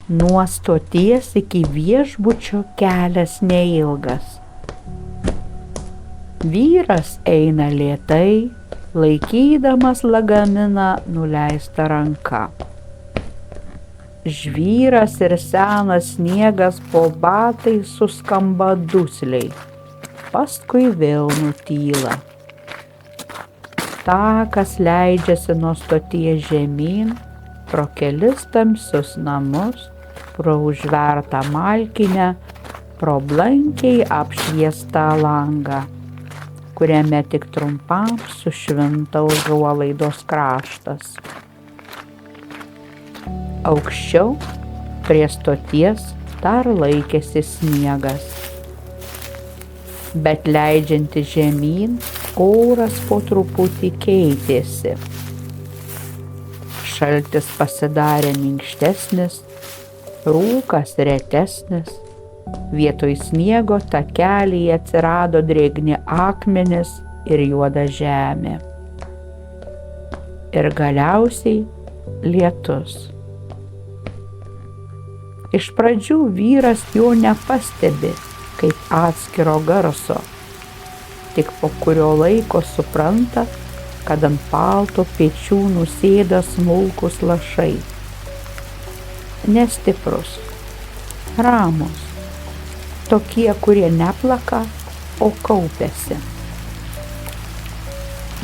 Nuo stoties iki viešbučio kelias neilgas. Vyras eina lėtai, laikydamas lagaminą nuleista ranka. Žvyras ir senas sniegas po batai suskamba dusliai, paskui vėl nutyla. Takas leidžiasi nuo stoties žemyn, pro kelis tamsius namus, pro užvertą malkinę, pro blankiai apšviestą langą, kuriame tik trumpam sušvinta užuolaidos kraštas. Aukščiau prie stoties dar laikėsi sniegas, bet leidžianti žemyn, oras po truputį keitėsi. Šaltis pasidarė minkštesnis, rūkas retesnis, vietoj sniego takelyje atsirado drėgni akmenys ir juoda žemė. Ir galiausiai lietus. Iš pradžių vyras jo nepastebi kaip atskiro garso, tik po kurio laiko supranta, kad ant palto pečių nusėda smulkūs lašai. Nestiprus, ramus, tokie, kurie neplaka, o kaupiasi.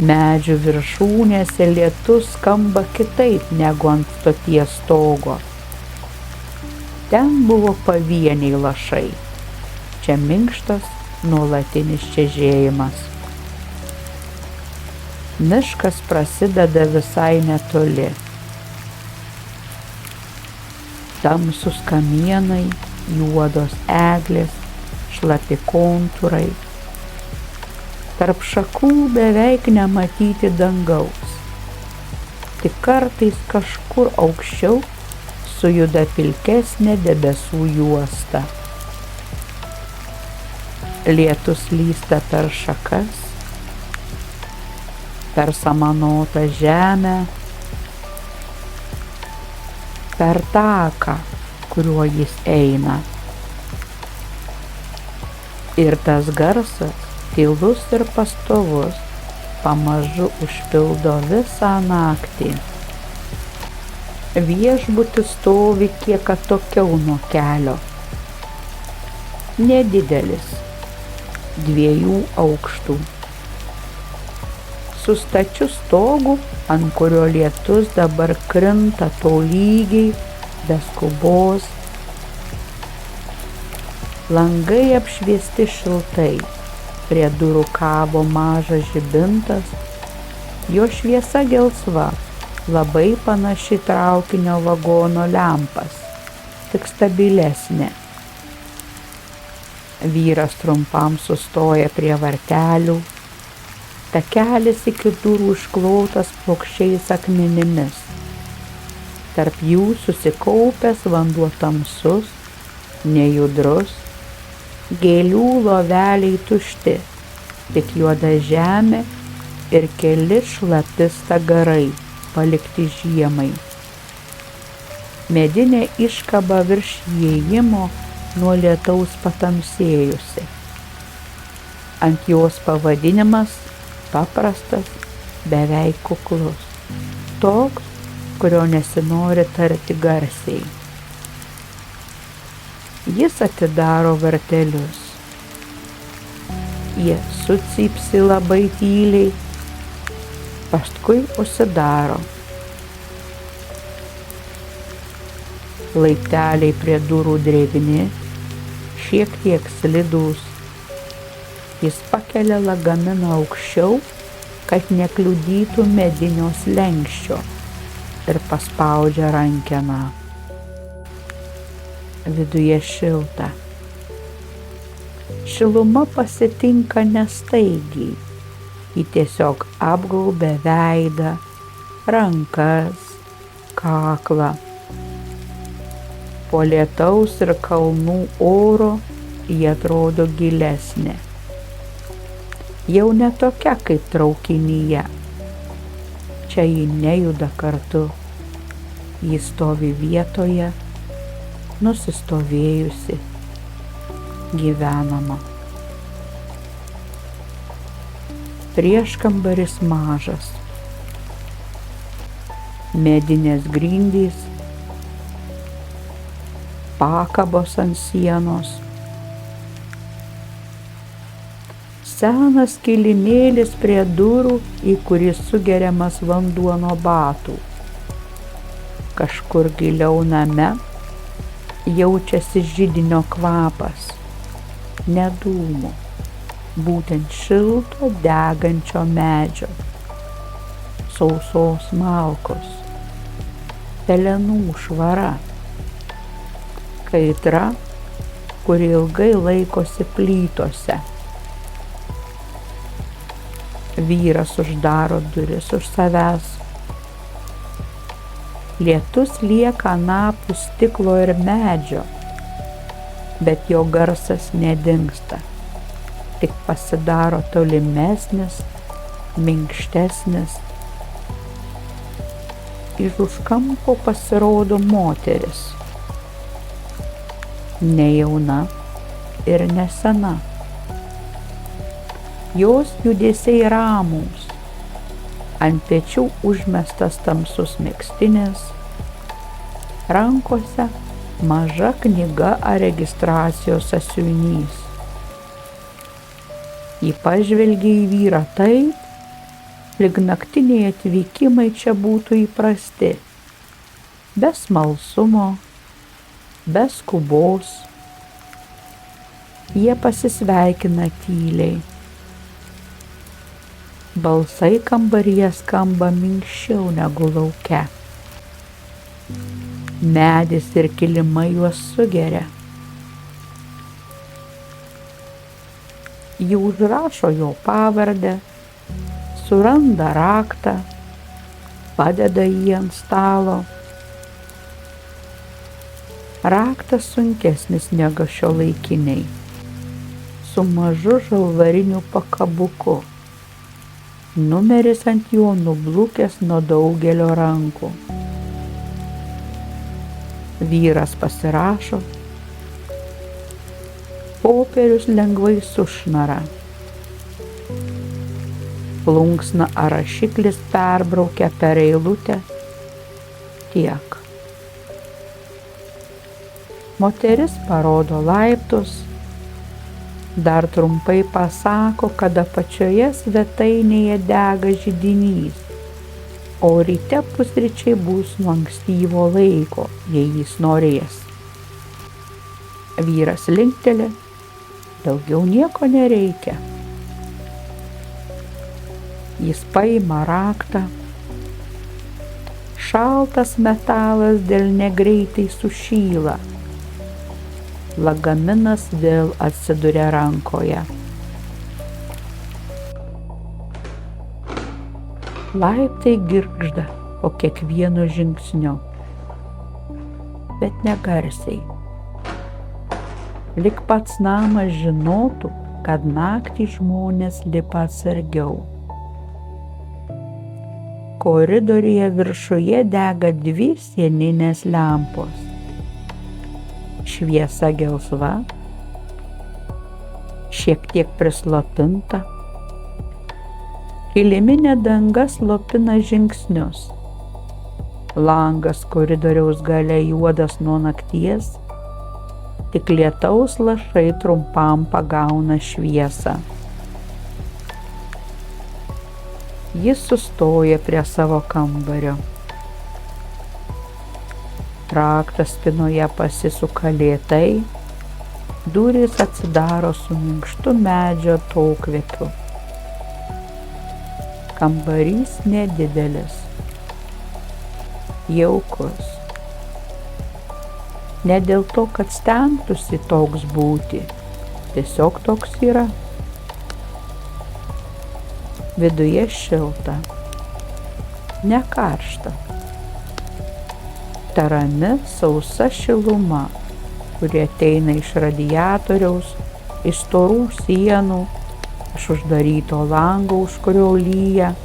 Medžių viršūnėse lietus skamba kitaip negu ant stoties stogo. Ten buvo pavieniai lašai, čia minkštas nuolatinis čežėjimas. Miškas prasideda visai netoli. Tamsūs kamienai, juodos eglės, šlapi kontūrai. Tarp šakų beveik nematyti dangaus. Tik kartais kažkur aukščiau sujuda pilkesnė debesų juosta. Lietus lysta per šakas, per samanotą žemę, per taką, kuriuo jis eina. Ir tas garsas, tylus ir pastovus, pamažu užpildo visą naktį. Viešbutis stovi kiek atokiau nuo kelio. Nedidelis, 2 aukštų. Su stačiu stogu, ant kurio lietus dabar krinta tolygiai, be skubos. Langai apšviesti šiltai, prie durų kabo mažas žibintas, jo šviesa gelsva, labai panaši traukinio vagono lempas, tik stabilesnė. Vyras trumpam sustoja prie vartelių, takelis iki durų išklotas plokščiais akmenimis. Tarp jų susikaupęs vanduo tamsus, nejudrus, gėlių loveliai tušti, tik juoda žemė ir keli šlapi stagarai, palikti žiemai. Medinė iškaba virš įėjimo nuo lietaus patamsėjusi. Ant jos pavadinimas paprastas, beveik kuklus. Toks, kurio nesinori tarti garsiai. Jis atidaro vartelius. Jie sucypsi labai tyliai, paskui užsidaro. Laipteliai prie durų drėgni, šiek tiek slidūs. Jis pakelia lagaminą aukščiau, kad nekliudytų medinio slenksčio, ir paspaudžia rankeną. Viduje šilta. Šiluma pasitinka nestaigiai. Ji tiesiog apgaubia veidą, rankas, kaklą. Po lietaus ir kalnų oro ji atrodo gilesnė. Jau ne tokia kaip traukinyje. Čia ji nejuda kartu. Ji stovi vietoje, nusistovėjusi, gyvenama. Prieškambaris mažas, medinės grindys, pakabos ant sienos, senas kilimėlis prie durų, į kurį sugeriamas vanduo nuo batų. Kažkur giliau name jaučiasi židinio kvapas, ne dūmų, būtent šilto degančio medžio, sausos malkos, pelenų švara, kaitra, kuri ilgai laikosi plytose. Vyras uždaro duris už savęs. Lietus lieka anapus stiklo ir medžio, bet jo garsas nedingsta, tik pasidaro tolimesnis, minkštesnis. Iš už kampo pasirodo moteris, ne jauna ir ne sena. Jos judesiai ramūs, ant pečių užmestas tamsus megztinis, rankose maža knyga ar registracijos sąsiuvinys. Ji pažvelgė į vyrą taip, lyg naktiniai atvykimai čia būtų įprasti, be smalsumo, be skubos. Jie pasisveikina tyliai. Balsai kambaryje skamba minkščiau negu lauke. Medis ir kilimai juos sugeria. Ji užrašo jo pavardę, suranda raktą, padeda jį ant stalo. Raktas sunkesnis negu šiuolaikiniai, su mažu žalvariniu pakabuku. Numeris ant jo nublukęs nuo daugelio rankų. Vyras pasirašo, popierius lengvai sušnara. Plunksna ar rašiklis perbraukia per eilutę. Tiek. Moteris parodo laiptus, dar trumpai pasako, kad apačioje svetainėje dega židinys, o ryte pusryčiai bus nuo ankstyvo laiko, jei jis norės. Vyras linkteli, daugiau nieko nereikia. Jis paima raktą. Šaltas metalas dėl negreitai sušyla. Lagaminas vėl atsiduria rankoje. Laiptai girgžda po kiekvieno žingsnio, bet negarsiai. Lyg pats namas žinotų, kad naktį žmonės lipa atsargiau. Koridoriuje viršuje dega 2 sieninės lempos. Šviesa gelsva, šiek tiek prislopinta. Kiliminė danga slopina žingsnius. Langas koridoriaus gale juodas nuo nakties, tik lietaus lašai trumpam pagauna šviesą. Jis sustoja prie savo kambario. Raktas spinoje pasisuka lėtai, durys atsidaro su minkštu medžio atokvėpiu. Kambarys nedidelis, jaukus. Ne dėl to, kad stengtųsi toks būti, tiesiog toks yra. Viduje šilta, ne karšta. Ta rami, sausa šiluma, kuri ateina iš radiatoriaus, iš storų sienų, iš uždaryto lango, už kurio lyja.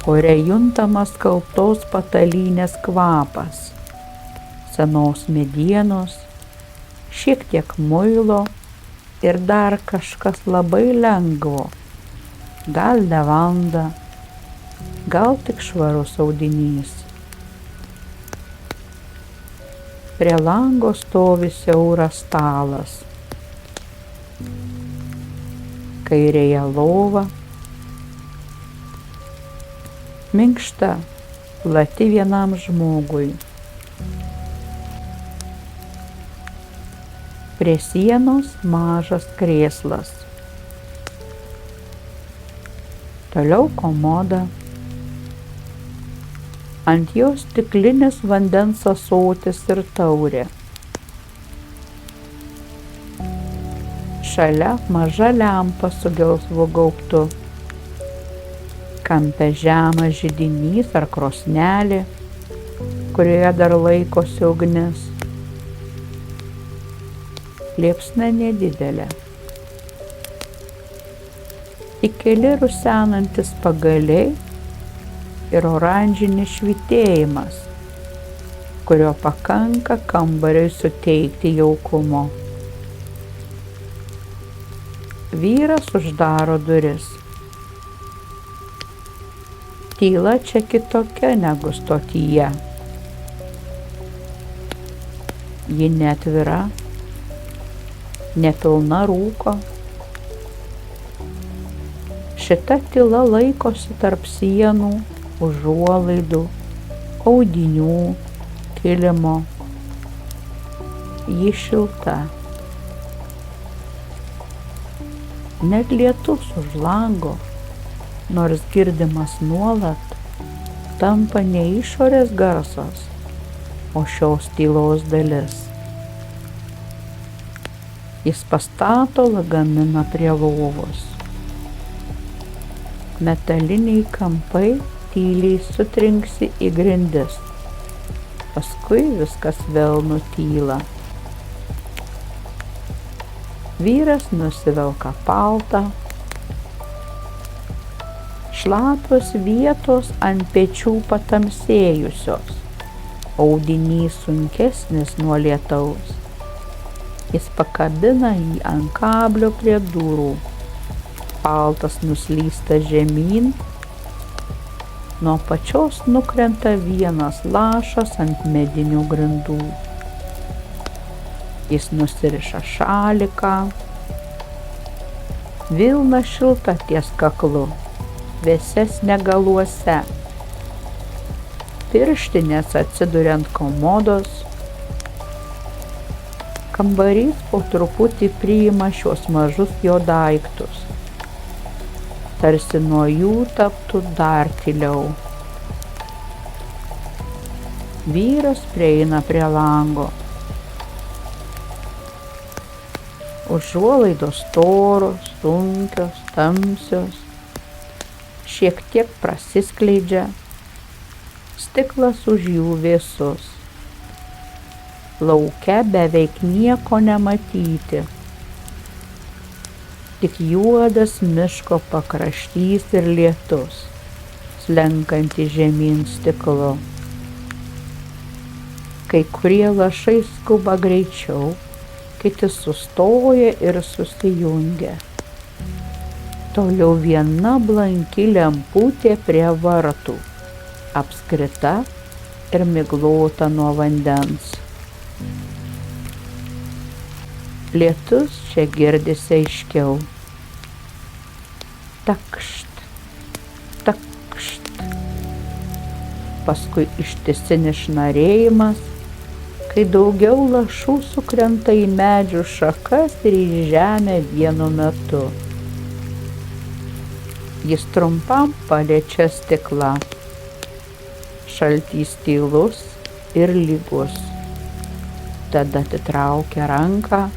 Ore juntamas skalbtos patalynės kvapas, senos medienos, šiek tiek muilo ir dar kažkas labai lengvo, gal levanda, gal tik švarus audinys. Prie lango stovi siauras stalas. Kairėje lova, minkšta, plati vienam žmogui. Prie sienos mažas krėslas. Toliau komoda. Ant jos stiklinis vandens ąsotis ir taurė. Šalia maža lempa su gelsvu gaubtu. Kampe žemas židinys ar krosnelė, kurioje dar laikosi ugnis. Liepsna nedidelė. Tik keli rusenantis pagaliai ir oranžinis švytėjimas, kurio pakanka kambariui suteikti jaukumo. Vyras uždaro duris. Tyla čia kitokia negu stotyje. Ji neatvira, nepilna rūko. Šita tyla laikosi tarp sienų, užuolaidų, audinių, kilimo. Ji šilta. Net lietus už lango, nors girdimas nuolat, tampa ne išorės garsas, o šios tylos dalis. Jis pastato lagaminą prie lovos. Metaliniai kampai tyliai sutrinksi į grindis. Paskui viskas vėl nutyla. Vyras nusivelka paltą. Šlapios vietos ant pečių patamsėjusios. Audinys sunkesnis nuo lietaus. Jis pakabina jį ant kablio prie durų. Paltas nuslysta žemyn. Nuo pačios nukrenta vienas lašas ant medinių grindų. Jis nusiriša šaliką. Vilna šilta ties kaklu, vėsesnė galuose. Pirštinės atsiduria ant komodos. Kambarys po truputį priima šios mažus jo daiktus. Tarsi nuo jų taptų dar tyliau. Vyras prieina prie lango. Užuolaidos storos, sunkios, tamsios, šiek tiek prasiskleidžia, stiklas už jų vėsus. Lauke beveik nieko nematyti, tik juodas miško pakraštys ir lietus, slenkanti žemyn stiklu. Kai kurie lašai skuba greičiau, kiti sustoja ir susijungia. Toliau viena blanki lemputė prie vartų, apskrita ir miglota nuo vandens. Lietus čia girdisi aiškiau. Takšt, takšt. Paskui ištisinis šnarėjimas, kai daugiau lašų sukrenta į medžių šakas ir į žemę vienu metu. Jis trumpam paliečia stiklą. Šaltys tylus ir lygus. Tada atitraukia ranką,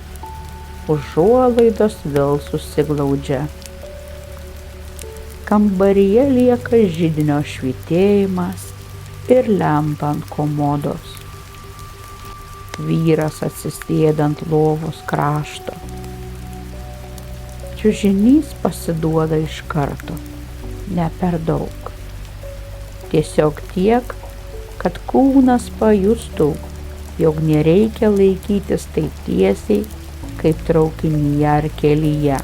užuolaidos vėl susiglaudžia. Kambaryje lieka židinio švytėjimas ir lempa ant komodos. Vyras atsisėda ant lovos krašto. Čiužinys pasiduoda iš karto, ne per daug. Tiesiog tiek, kad kūnas pajustų, jog nereikia laikytis taip tiesiai, kaip traukinyje ar kelyje.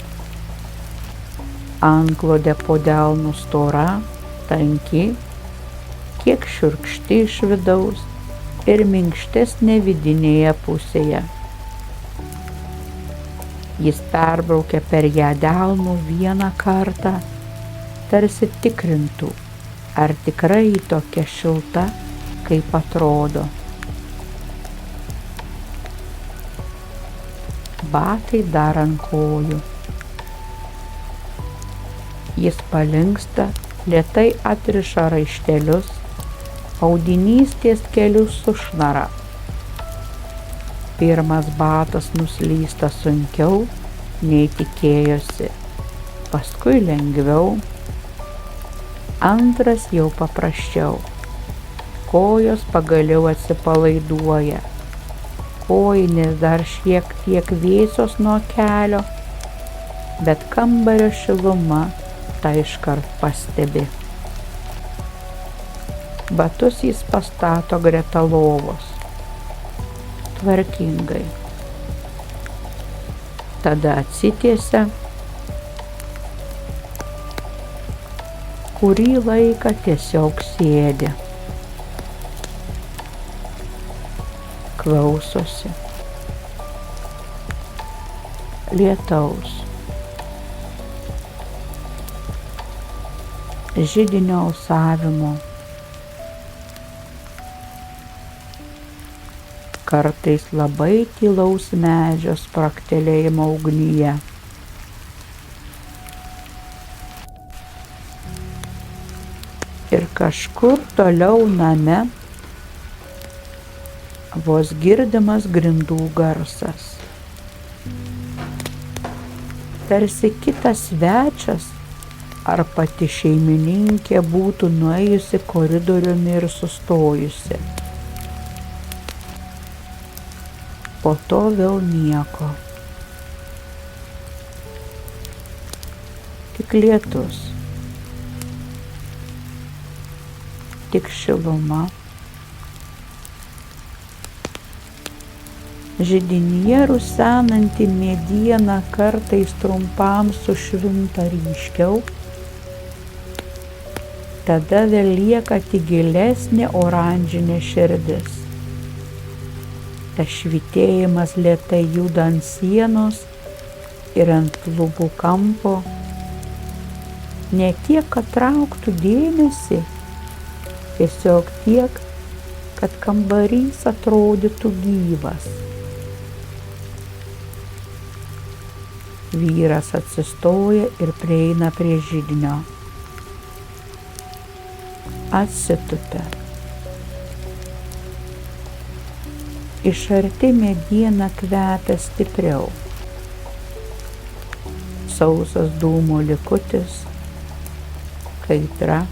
Antklodė po delnu stora, tanki, kiek šiurkšti iš vidaus ir minkštesnė vidinėje pusėje. Jis perbraukė per ją delnu vieną kartą, tarsi tikrintų, ar tikrai tokia šilta, kaip atrodo. Batai dar ant kojų. Jis palinksta, lėtai atriša raištelius, audinys ties keliu sušnara. Pirmas batas nuslysta sunkiau, nei tikėjosi, paskui lengviau, antras jau paprasčiau. Kojos pagaliau atsipalaiduoja, kojinės dar šiek tiek vėsios nuo kelio, bet kambario šiluma tą iškart pastebi. Batus jis pastato greta lovos, tvarkingai. Tada atsitiesia, kurį laiką tiesiog sėdi. Klausosi lietaus, židinio alsavimo, kartais labai tylaus medžio spragtelėjimo ugnyje. Ir kažkur toliau name vos girdimas grindų garsas. Tarsi kitas svečias ar pati šeimininkė būtų nuėjusi koridoriumi ir sustojusi. Po to vėl nieko. Tik lietus. Tik šiluma. Židinyje rusenanti mediena kartais trumpam sušvinta ryškiau, tada vėl lieka tik gilesnė oranžinė širdis. Tas švytėjimas lėtai juda ant sienos ir ant lubų kampo, ne tiek, kad trauktų dėmesį, tiesiog tiek, kad kambarys atrodytų gyvas. Vyras atsistoja ir prieina prie židinio. Atsitupia. Iš arti mediena kvepia stipriau. Sausas dūmų likutis, kaitra,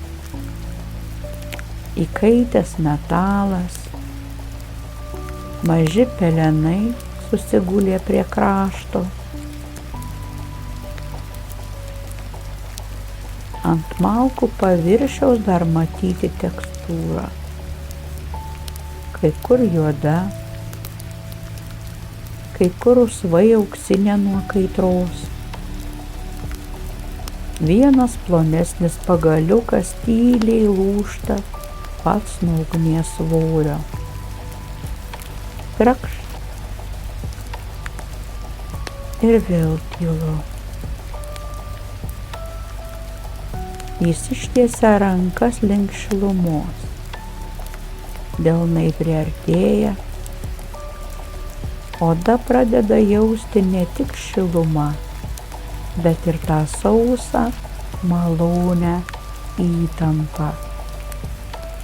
įkaitęs metalas, maži pelenai susigulė prie krašto. Ant malkų paviršiaus dar matyti tekstūrą. Kai kur juoda, kai kur rusvai auksinė nuo kaitros. Vienas plonesnis pagaliukas tyliai lūžta pats nuo ugnies svorio. Trakšt. Ir vėl tylu. Jis ištiesia rankas link šilumos. Delnai priartėja, oda pradeda jausti ne tik šilumą, bet ir tą sausą, malonę įtampą,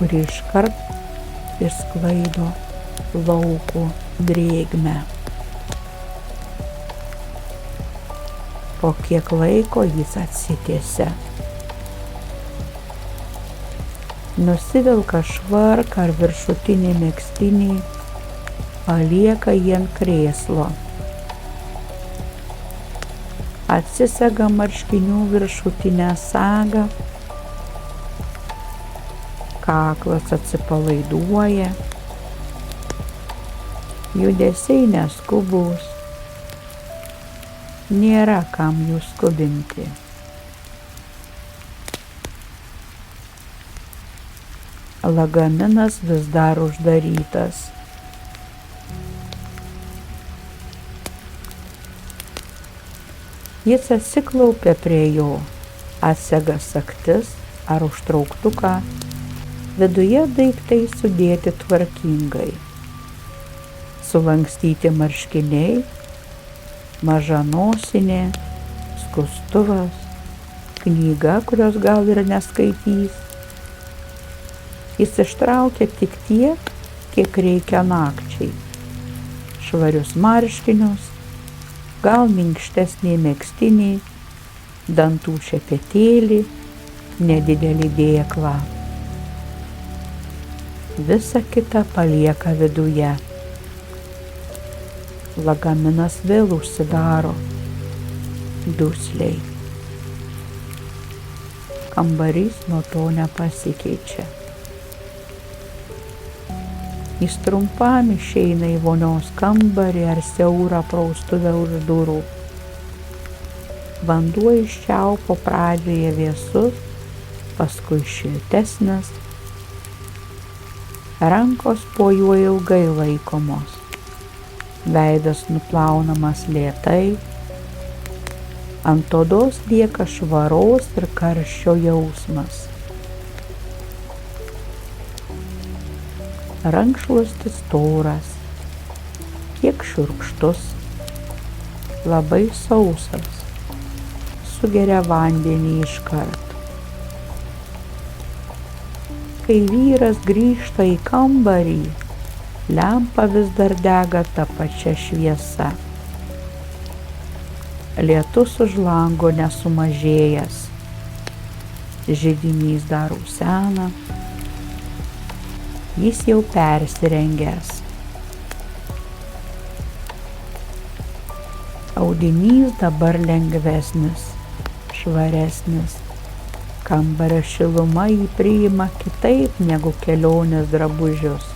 kuri iškart išsklaido lauko drėgmę. Po kiek laiko jis atsitiesia. Nusivelka švarką ar viršutinį megztinį, palieka jį ant krėslo. Atsisega marškinių viršutinę sagą, kaklas atsipalaiduoja, Judesiai neskubus, nėra kam jų skubinti. Lagaminas vis dar uždarytas. Jis atsiklaupia prie jo, atsega sagtis ar užtrauktuką, viduje daiktai sudėti tvarkingai. Sulankstyti marškiniai, maža nosinė, skustuvas, knyga, kurios gal ir neskaitys. Jis ištraukia tik tiek, kiek reikia nakčiai. Švarius marškinius, gal minkštesnį megztinį, dantų šepetėlį, nedidelį dėklą. Visa kita palieka viduje. Lagaminas vėl užsidaro dusliai. Kambarys nuo to nepasikeičia. Jis trumpam išeina į vonios kambarį ar siaurą praustuvę už durų. Vanduo iš čiaupo pradžioje vėsus, paskui šiltesnis. Rankos po juo ilgai laikomos. Veidas nuplaunamas lėtai. Ant odos lieka švaros ir karščio jausmas. Rankšluostis storas, kiek šiurkštus, labai sausas, sugeria vandenį iškart. Kai vyras grįžta į kambarį, lempa vis dar dega ta pačia šviesa. Lietus už lango nesumažėjęs, židinys dar rusena. Jis jau persirengęs. Audinys dabar lengvesnis, švaresnis. Kambario šiluma jį priima kitaip negu kelionės drabužius.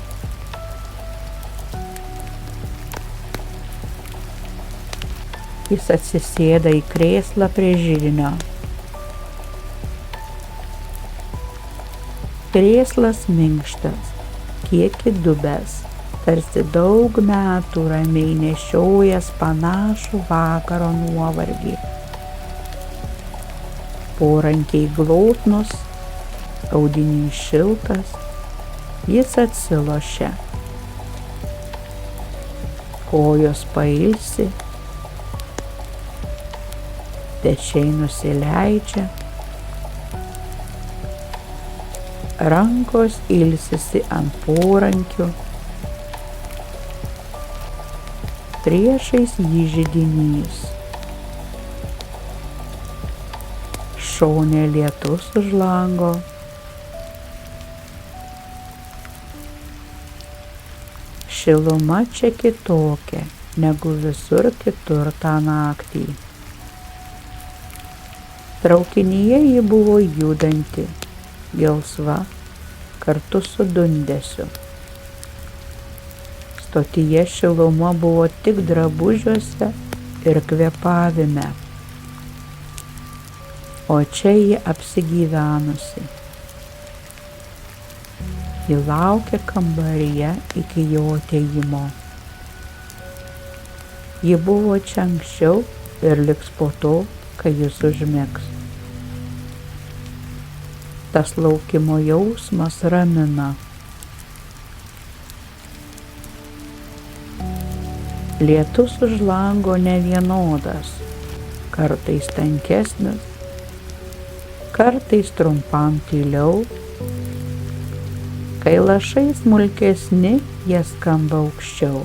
Jis atsisėda į krėslą prie židinio. Krėslas minkštas, kiek įdubęs, tarsi daug metų ramiai nešiojęs panašų vakaro nuovargį. Porankiai glotnus, audinys šiltas, jis atsilošia. Kojos pailsi, pečiai nusileidžia, rankos ilsisi ant porankių, priešais jį židinys. Šone lietus už lango. Šiluma čia kitokia negu visur kitur tą naktį. Traukinyje ji buvo judanti, gelsva, kartu su dundesiu. Stotyje šiluma buvo tik drabužiuose ir kvėpavime, o čia ji apsigyvenusi. Ji laukė kambaryje iki jo atėjimo. Ji buvo čia anksčiau ir liks po to, kai jis užmigs. Tas laukimo jausmas ramina. Lietus už lango nevienodas, kartais tankesnis, kartais trumpam tyliau. Kai lašai smulkesni, jie skamba aukščiau.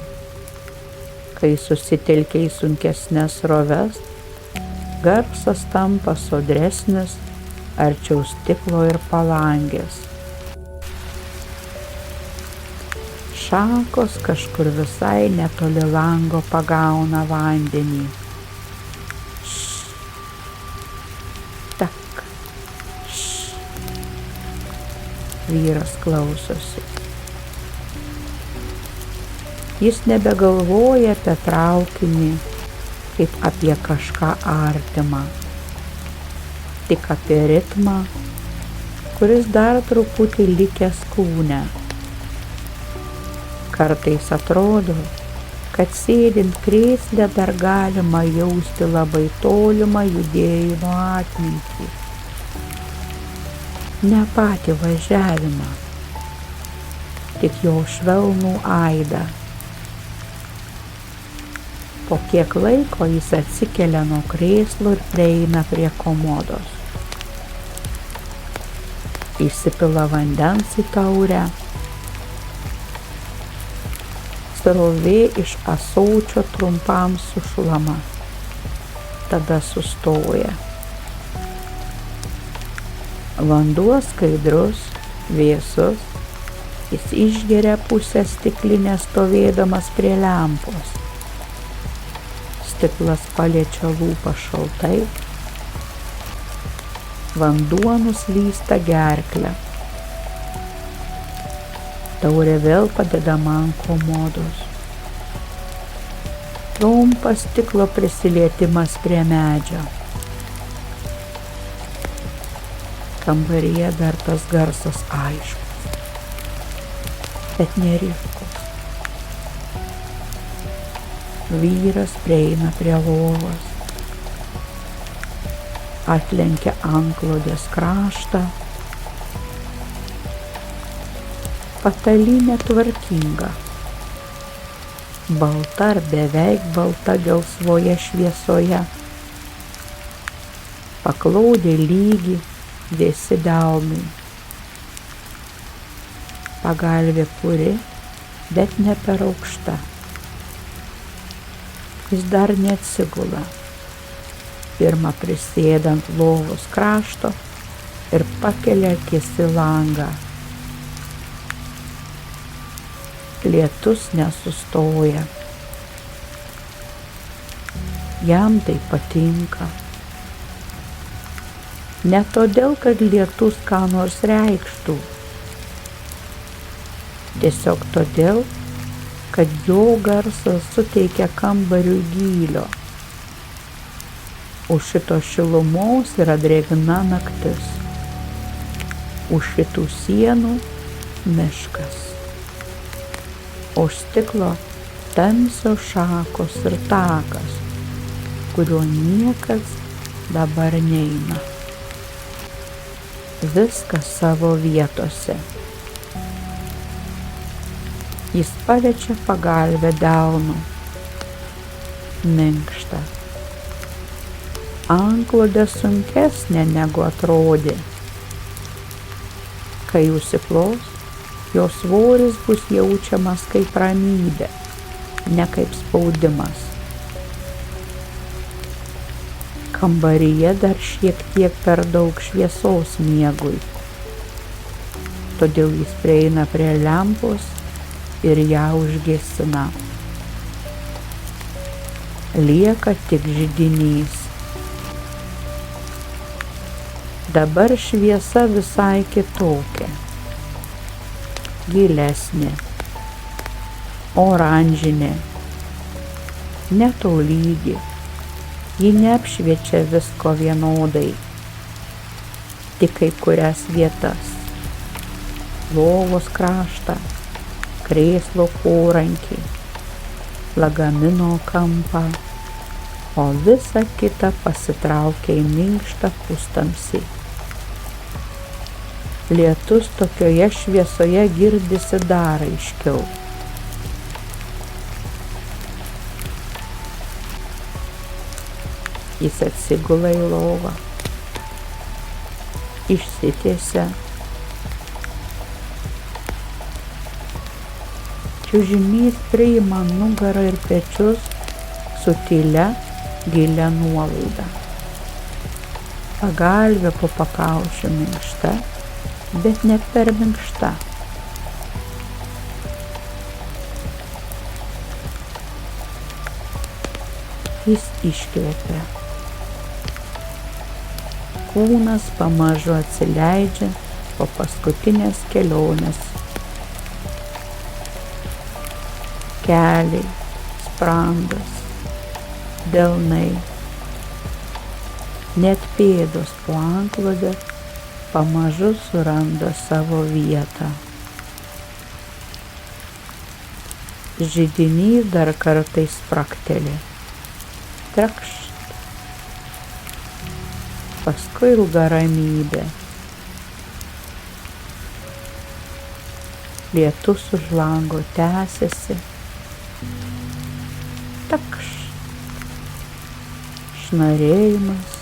Kai susitelkia į sunkesnes sroves, garsas tampa sodresnis, arčiau stiklo ir palangės. Šakos kažkur visai netoli lango pagauna vandenį. Tak. Vyras klausosi. Jis nebegalvoja apie traukinį kaip apie kažką artimą, tik apie ritmą, kuris dar truputį likęs kūne. Kartais atrodo, kad sėdint krėsle dar galima jausti labai tolimą judėjimo atmintį. Ne patį važiavimą, tik jo švelnų aidą. Po kiek laiko jis atsikelia nuo krėslo ir prieina prie komodos. Įsipila vandens į taurę. Srovė iš ąsočio trumpam sušlama. Tada sustoja. Vanduo skaidrus, vėsus. Jis išgeria pusę stiklinės stovėdamas prie lempos. Stiklas paliečia lūpą šaltai. Vanduo nuslysta gerklę. Taurė vėl padedama ant komodos. Trumpas stiklo prisilietimas prie medžio. Kambaryje dar tas garsas aiškus, bet neryškus. Vyras prieina prie lovos, atlenkia antklodės kraštą. Patalynė tvarkinga, balta ar beveik balta gelsvoje šviesoje. Paklodė lygi, vėsi delnai. Pagalvė puri, bet ne per aukšta. Jis dar neatsigula. Pirma prisėda ant lovos krašto ir pakelia akis į langą. Lietus nesustoja. Jam tai patinka. Ne todėl, kad lietus ką nors reikštų. Tiesiog todėl, kad jo garsas suteikia kambariui gylio. Už šito šilumos yra drėgna naktis. Už šitų sienų miškas. Už stiklo tamsios šakos ir takas, kuriuo niekas dabar neina. Viskas savo vietose. Jis paliečia pagalvę delnu. Minkšta. Antklodė sunkesnė negu atrodė. Kai užsiplos, jo svoris bus jaučiamas kaip ramybė, ne kaip spaudimas. Kambaryje dar šiek tiek per daug šviesos miegui. Todėl jis prieina prie lempos ir ją užgesina. Lieka tik židinys. Dabar šviesa visai kitokia. Gilesnė. Oranžinė. Netolygi. Ji neapšviečia visko vienodai. Tik kai kurias vietas. Lovos kraštą. Krėslo porankį, lagamino kampą, o visa kita pasitraukia į minkštą pustamsį. Lietus tokioje šviesoje girdisi dar aiškiau. Jis atsigula į lovą, išsitiesia. Čiužinys priima nugarą ir pečius su tylia, gilia nuolaida. Pagalvė po pakaušiu minkšta, bet ne per minkšta. Jis iškvepia. Kūnas pamažu atsileidžia po paskutinės kelionės. keliai, sprandas, delnai, net pėdos po antklode pamažu suranda savo vietą. Židinys dar kartais sprakteli. Trakšt. Paskui ilga ramybė. Lietus už lango tęsiasi. Takšt. Šnarėjimas.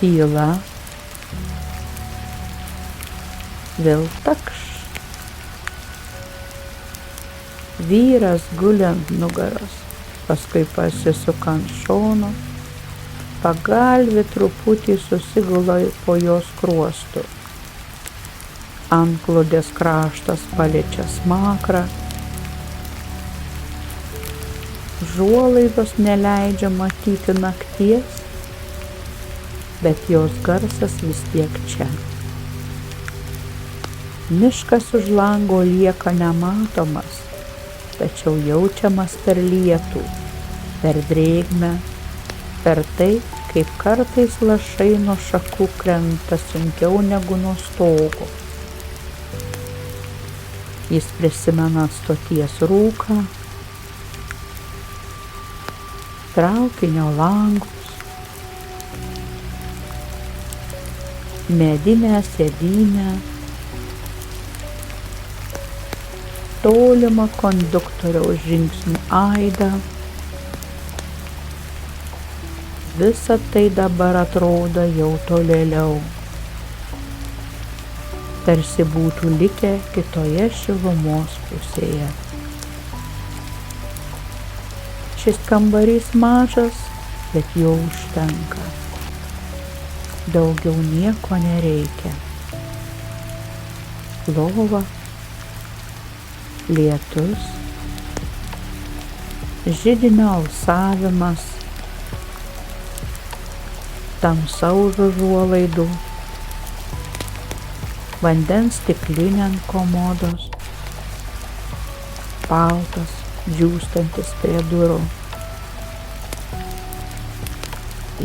Tyla. Vėl takšt. Vyras guli ant nugaros, paskui pasisuka ant šono, pagalvė truputį susigula po jos skruostų. Antklodės kraštas paliečia smakrą. Užuolaidos neleidžia matyti nakties, bet jos garsas vis tiek čia. Miškas už lango lieka nematomas, tačiau jaučiamas per lietų, per drėgmę, per tai, kaip kartais lašai nuo šakų krenta sunkiau negu nuo stogo. Jis prisimena stoties rūką, traukinio langus, medinę sėdynę, tolimą konduktoriaus žingsnių aidą. Visa tai dabar atrodo jau tolėliau, tarsi būtų likę kitoje šilumos pusėje. Šis kambarys mažas, bet jo užtenka. Daugiau nieko nereikia. Lova, lietus, židinio alsavimas, tamsa už užuolaidų, vandens stiklinė ant komodos, paltas džiūstantis prie durų.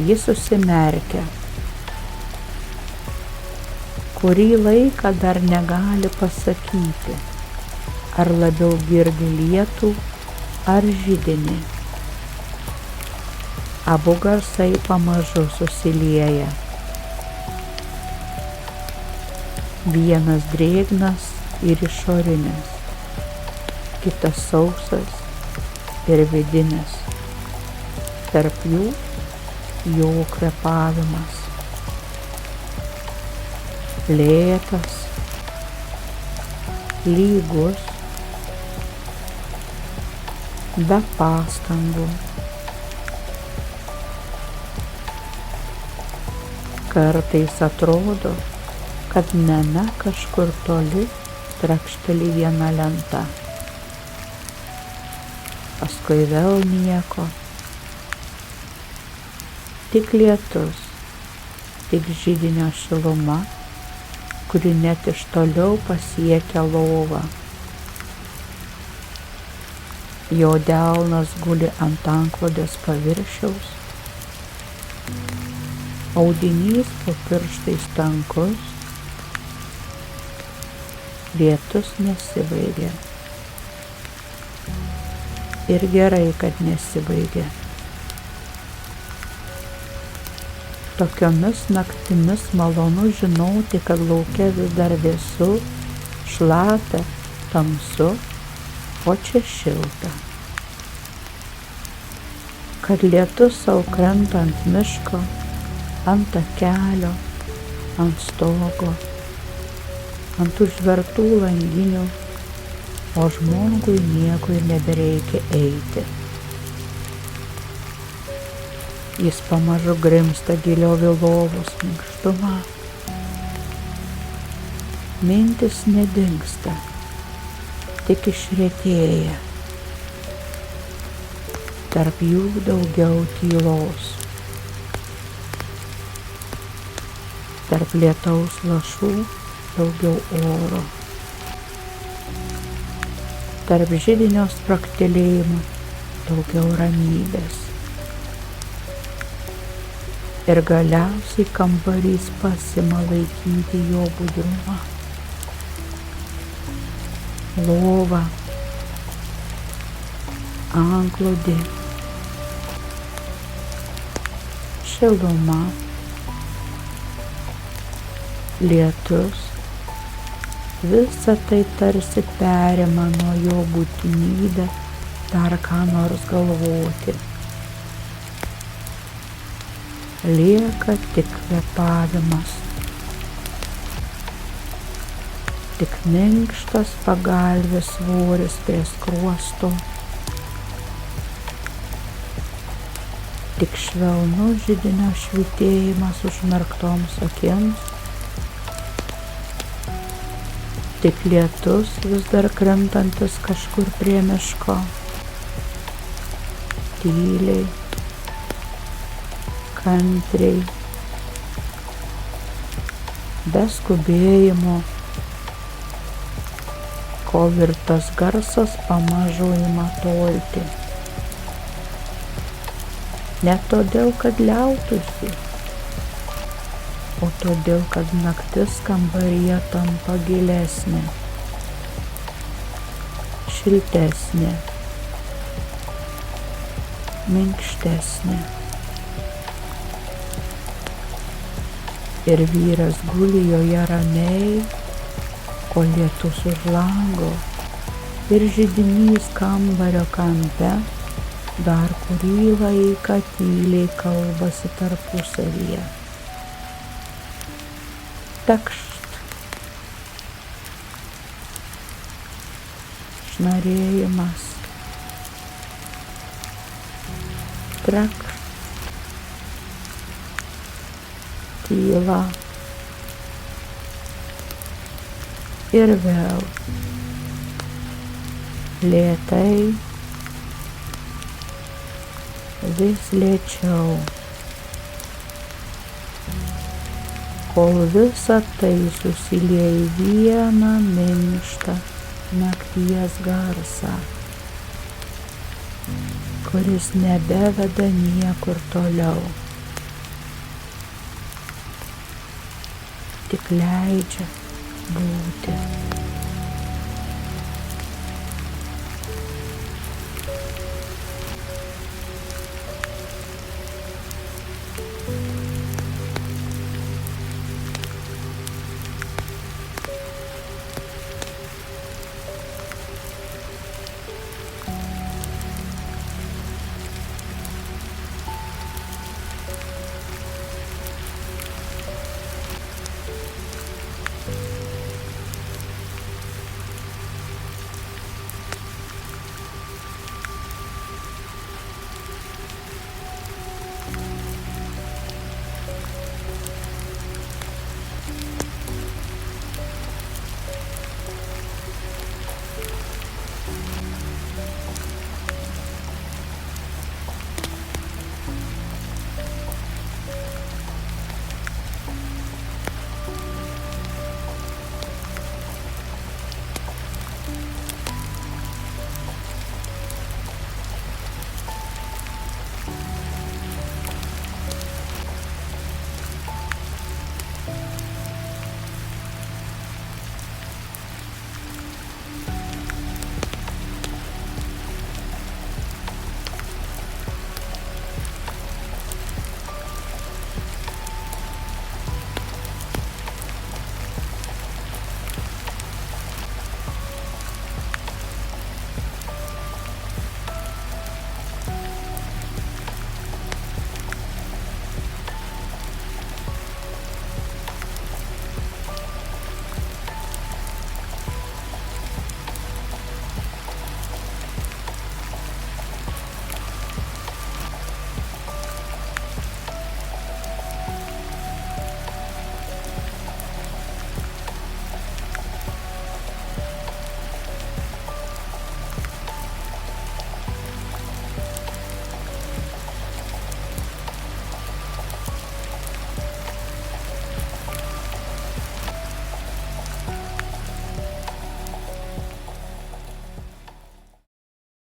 Jis užsimerkia. Kurį laiką dar negali pasakyti, ar labiau girdi lietų, ar židinį. Abu garsai pamažu susilieja. Vienas drėgnas ir išorinis, kitas sausas ir vidinis. Tarp jų jo kvėpavimas. Lėtas, lygus, be pastangų. Kartais atrodo, kad name kažkur toli trakšteli viena lenta. Paskui vėl nieko. Tik lietus, tik židinio šiluma, kuri net iš toliau pasiekia lovą. Jo delnas guli ant antklodės paviršiaus, audinys po pirštais tankus, lietus nesibaigia. Ir gerai, kad nesibaigia. Tokiomis naktimis malonu žinoti, kad lauke vis dar vėsu, šlapia, tamsu, o čia šilta. Kad lietus sau krenta ant miško, ant takelio, ant stogo, ant užvertų langinių, o žmogui niekur nebereikia eiti. Jis pamažu grimsta giliau į lovos minkštumą. Mintis nedingsta, tik išretėja. Tarp jų daugiau tylos. Tarp lietaus lašų daugiau oro. tarp židinio spragtelėjimų daugiau ramybės. Ir galiausiai kambarys pasima laikyti jo budrumą. Lova, antklodė, šiluma, lietus, visa tai tarsi perima nuo jo būtinybę dar ką nors galvoti. Lieka tik kvėpavimas, tik minkštas pagalvės svoris prie skruosto, tik švelnus židinio švytėjimas užmerktoms akims, tik lietus vis dar krintantis kažkur prie miško, tyliai, kantriai, be skubėjimo, kol ir tas garsas pamažu ima tolti. Ne todėl, kad liautųsi, o todėl, kad naktis kambaryje tampa gilesnė, šiltesnė, minkštesnė. Ir vyras guli joje ramiai, kol lietus už lango ir židinys kambario kampe dar kurį laiką tyliai kalbasi tarpusavyje. Tekšt. Šnarėjimas. Trekšt. Tyla. Ir vėl. Lėtai. Vis lėčiau. Kol visa tai susilieja į vieną minkštą nakties garsą, kuris nebeveda niekur toliau. Tik leidžia būti.